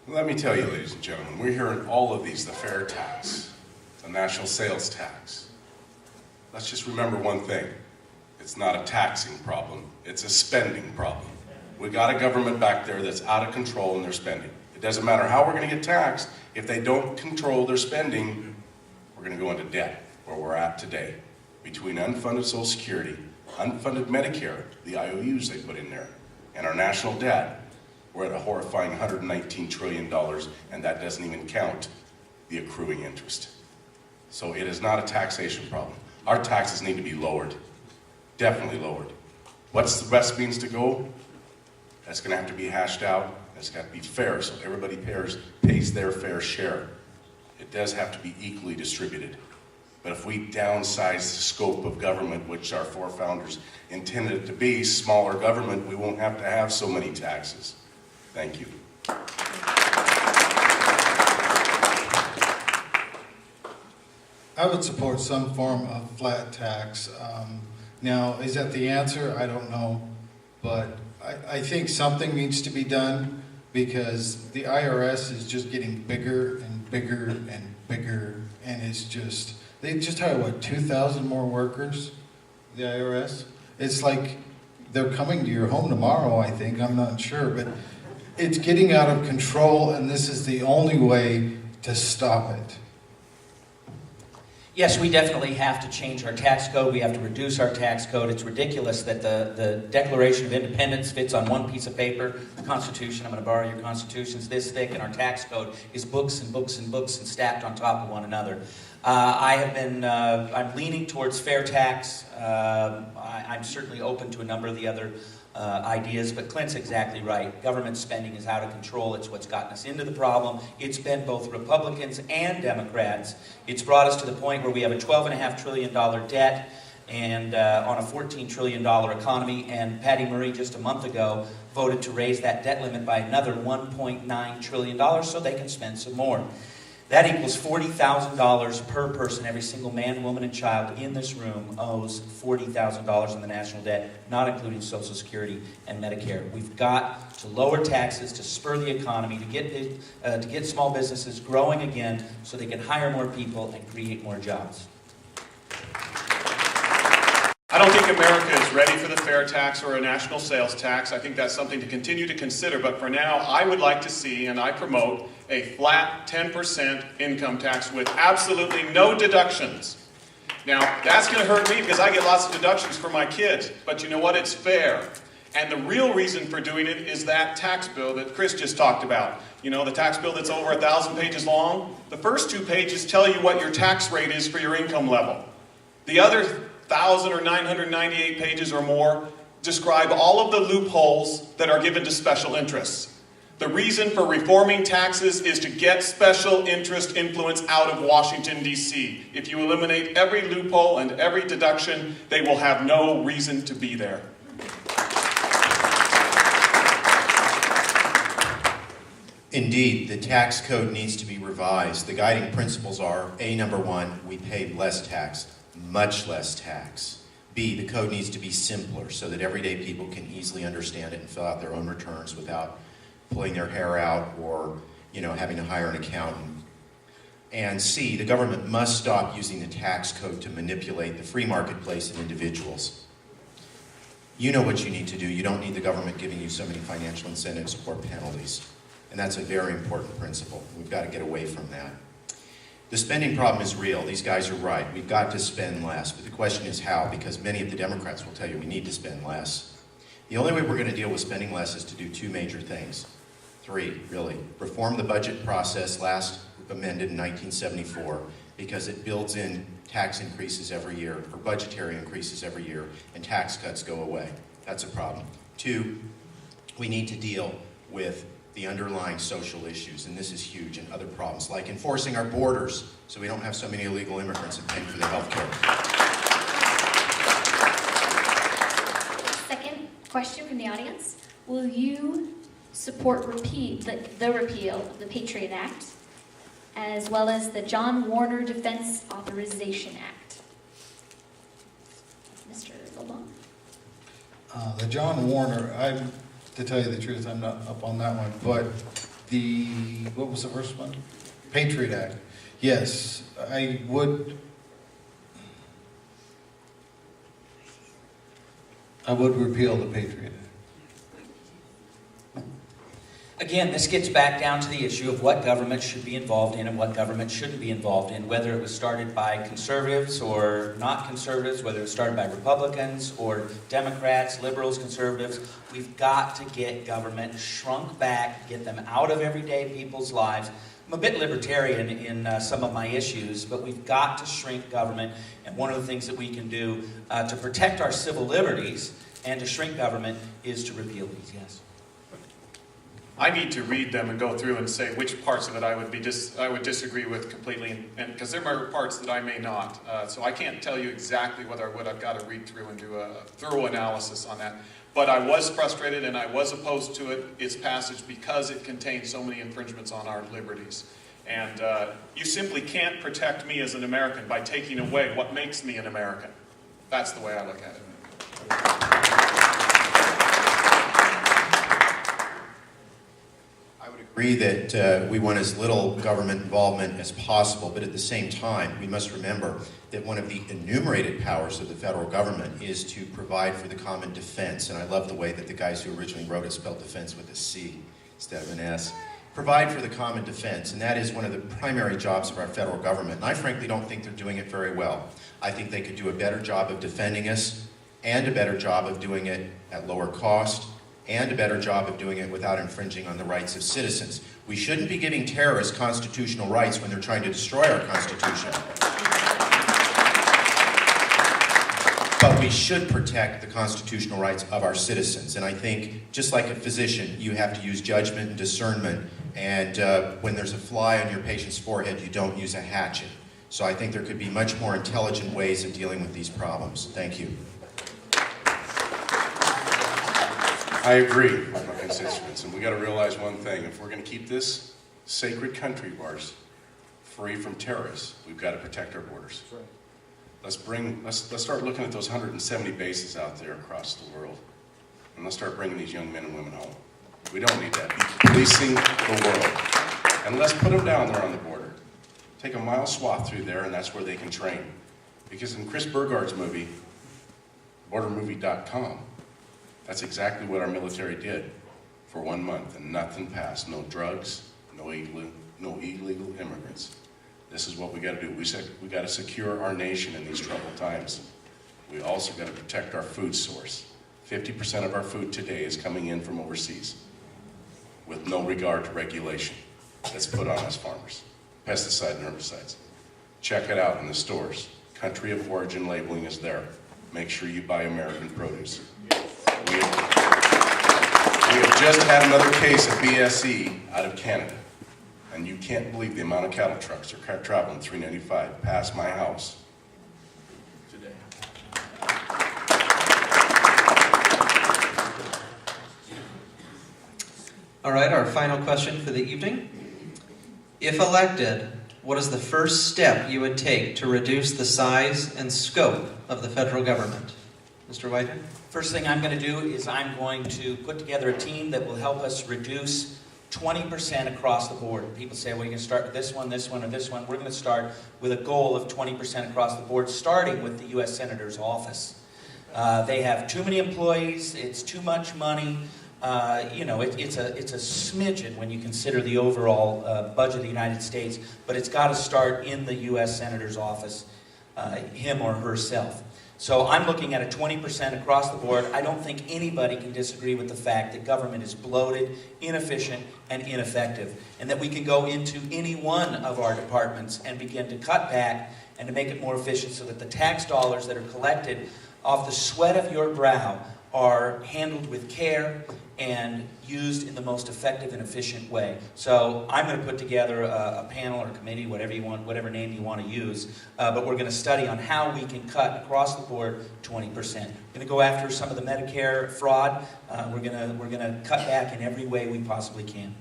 Let me tell you, ladies and gentlemen, we're hearing all of these, the fair tax, the national sales tax. Let's just remember one thing. It's not a taxing problem, it's a spending problem. We got a government back there that's out of control in their spending. It doesn't matter how we're going to get taxed, if they don't control their spending, we're going to go into debt, where we're at today. Between unfunded Social Security, unfunded Medicare, the IOUs they put in there, and our national debt, we're at a horrifying $119 trillion, and that doesn't even count the accruing interest. So it is not a taxation problem. Our taxes need to be lowered, definitely lowered. What's the best means to go? That's going to have to be hashed out. It's got to be fair, so everybody pays their fair share. It does have to be equally distributed. But if we downsize the scope of government, which our four founders intended it to be, smaller government, we won't have to have so many taxes. Thank you. I would support some form of flat tax. Now, is that the answer? I don't know. But I think something needs to be done because the IRS is just getting bigger and bigger and bigger. And it's just, they just hired, what, 2,000 more workers, the IRS? It's like they're coming to your home tomorrow, I think. I'm not sure. But it's getting out of control, and this is the only way to stop it. Yes, we definitely have to change our tax code. We have to reduce our tax code. It's ridiculous that the Declaration of Independence fits on one piece of paper. The Constitution, I'm going to borrow your Constitution, is this thick, and our tax code is books and books and books and stacked on top of one another. I'm leaning towards fair tax. I'm certainly open to a number of the other ideas, but Clint's exactly right. Government spending is out of control. It's what's gotten us into the problem. It's been both Republicans and Democrats. It's brought us to the point where we have a $12.5 trillion debt and on a $14 trillion economy, and Patty Murray just a month ago voted to raise that debt limit by another $1.9 trillion so they can spend some more. That equals $40,000 per person. Every single man, woman, and child in this room owes $40,000 in the national debt, not including Social Security and Medicare. We've got to lower taxes to spur the economy, to get small businesses growing again so they can hire more people and create more jobs. I don't think America is ready for the fair tax or a national sales tax. I think that's something to continue to consider. But for now, I would like to see, and I promote, a flat 10% income tax with absolutely no deductions. Now, that's going to hurt me because I get lots of deductions for my kids. But you know what? It's fair. And the real reason for doing it is that tax bill that Chris just talked about. You know, the tax bill that's over 1,000 pages long. The first 2 pages tell you what your tax rate is for your income level. The other 1,000 or 998 pages or more describe all of the loopholes that are given to special interests. The reason for reforming taxes is to get special interest influence out of Washington, D.C. If you eliminate every loophole and every deduction, they will have no reason to be there. Indeed, the tax code needs to be revised. The guiding principles are, A, number one, we pay less tax, much less tax. B, the code needs to be simpler so that everyday people can easily understand it and fill out their own returns without pulling their hair out or, having to hire an accountant. And C, the government must stop using the tax code to manipulate the free marketplace and individuals. You know what you need to do. You don't need the government giving you so many financial incentives or penalties. And that's a very important principle. We've got to get away from that. The spending problem is real. These guys are right. We've got to spend less. But the question is how, because many of the Democrats will tell you we need to spend less. The only way we're going to deal with spending less is to do 2 major things. 3, really. Reform the budget process last amended in 1974 because it builds in tax increases every year, or budgetary increases every year, and tax cuts go away. That's a problem. 2, we need to deal with the underlying social issues, and this is huge, and other problems, like enforcing our borders so we don't have so many illegal immigrants and paying for the health care. Second question from the audience. Will you support the repeal of the Patriot Act, as well as the John Warner Defense Authorization Act? Mr. LeBlanc. The John Warner, to tell you the truth, I'm not up on that one, but what was the first one? Patriot Act. Yes, I would repeal the Patriot Act. Again, this gets back down to the issue of what government should be involved in and what government shouldn't be involved in, whether it was started by conservatives or not conservatives, whether it was started by Republicans or Democrats, liberals, conservatives. We've got to get government shrunk back, get them out of everyday people's lives. I'm a bit libertarian in some of my issues, but we've got to shrink government. And one of the things that we can do to protect our civil liberties and to shrink government is to repeal these, yes. I need to read them and go through and say which parts of it I would disagree with completely, and because there are parts that I may not. So I can't tell you exactly what I've got to read through and do a thorough analysis on that. But I was frustrated and I was opposed to its passage because it contained so many infringements on our liberties. And you simply can't protect me as an American by taking away what makes me an American. That's the way I look at it. Agree that we want as little government involvement as possible, but at the same time, we must remember that one of the enumerated powers of the federal government is to provide for the common defense. And I love the way that the guys who originally wrote it spelled defense with a C instead of an S. Provide for the common defense, and that is one of the primary jobs of our federal government. And I frankly don't think they're doing it very well. I think they could do a better job of defending us and a better job of doing it at lower cost, and a better job of doing it without infringing on the rights of citizens. We shouldn't be giving terrorists constitutional rights when they're trying to destroy our Constitution. But we should protect the constitutional rights of our citizens. And I think, just like a physician, you have to use judgment and discernment. And when there's a fly on your patient's forehead, you don't use a hatchet. So I think there could be much more intelligent ways of dealing with these problems. Thank you. I agree with my constituents, and we got to realize one thing. If we're going to keep this sacred country of ours free from terrorists, we've got to protect our borders. Let's start looking at those 170 bases out there across the world, and let's start bringing these young men and women home. We don't need that. Policing the world. And let's put them down there on the border. Take a mile swath through there, and that's where they can train. Because in Chris Burgard's movie, bordermovie.com, that's exactly what our military did for 1 month, and nothing passed. No drugs, no illegal immigrants. This is what we got to do. We got to secure our nation in these troubled times. We also got to protect our food source. 50% of our food today is coming in from overseas with no regard to regulation that's put on us farmers. Pesticide and herbicides. Check it out in the stores. Country of origin labeling is there. Make sure you buy American produce. We have just had another case of BSE out of Canada, and you can't believe the amount of cattle trucks are traveling 395 past my house today. All right, our final question for the evening. If elected, what is the first step you would take to reduce the size and scope of the federal government? Mr. Whitehead? First thing I'm going to do is I'm going to put together a team that will help us reduce 20% across the board. People say, well, you can start with this one, or this one. We're going to start with a goal of 20% across the board, starting with the U.S. Senator's office. They have too many employees. It's too much money. It's a smidgen when you consider the overall budget of the United States, but it's got to start in the U.S. Senator's office, him or herself. So I'm looking at a 20% across the board. I don't think anybody can disagree with the fact that government is bloated, inefficient, and ineffective, and that we can go into any one of our departments and begin to cut back and to make it more efficient so that the tax dollars that are collected off the sweat of your brow are handled with care and used in the most effective and efficient way. So I'm going to put together a panel or a committee, whatever you want, whatever name you want to use, but we're going to study on how we can cut across the board 20%. We're going to go after some of the Medicare fraud. We're going to cut back in every way we possibly can.